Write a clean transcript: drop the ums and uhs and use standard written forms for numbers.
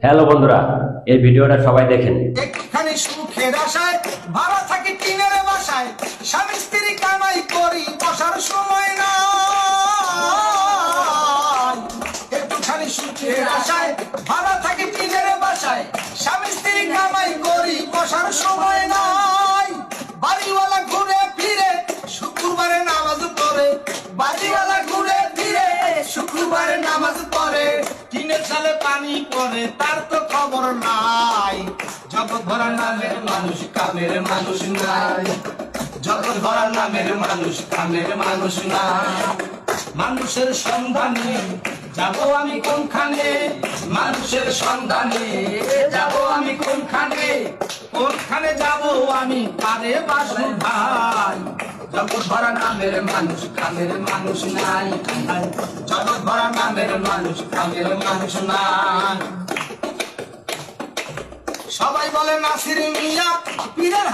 Hello বন্ধুরা, এই ভিডিওটা সবাই দেখেন। একটুখানি সুখের আশায় ভাড়া থাকি টিনের বাসায়, স্বামী স্ত্রী কামাই করি বসার সময় না। একটুখানি সুখের আশায় ভাড়া থাকি টিনের বাসায়, স্বামী স্ত্রী কামাই করি বসার সময় নাই। বাড়িওয়ালা ঘুরে ফিরে শুক্রবারে নামাজ পড়ে, বাড়িওয়ালা ঘুরে ফিরে শুক্রবারে নামাজ পড়ে, টিনের চালে পানি পড়ে তার তো খবর নাই। জগৎ ভরা নামের মানুষ কামের মানুষ নাই, জগৎ ভরা নামের মানুষ কামের মানুষ নাই। মানুষের সন্ধানে যাব আমি কোনখানে, মানুষের সন্ধানে যাব আমি কোনখানে, কোনখানে যাব আমি পারে বাসু ভাই। জগৎ ভরা নামের মানুষ কামের মানুষ নাই, জগৎ ভরা নামের মানুষ কামের মানুষ নাই। সবাই বলে নাসির মিয়া পীরের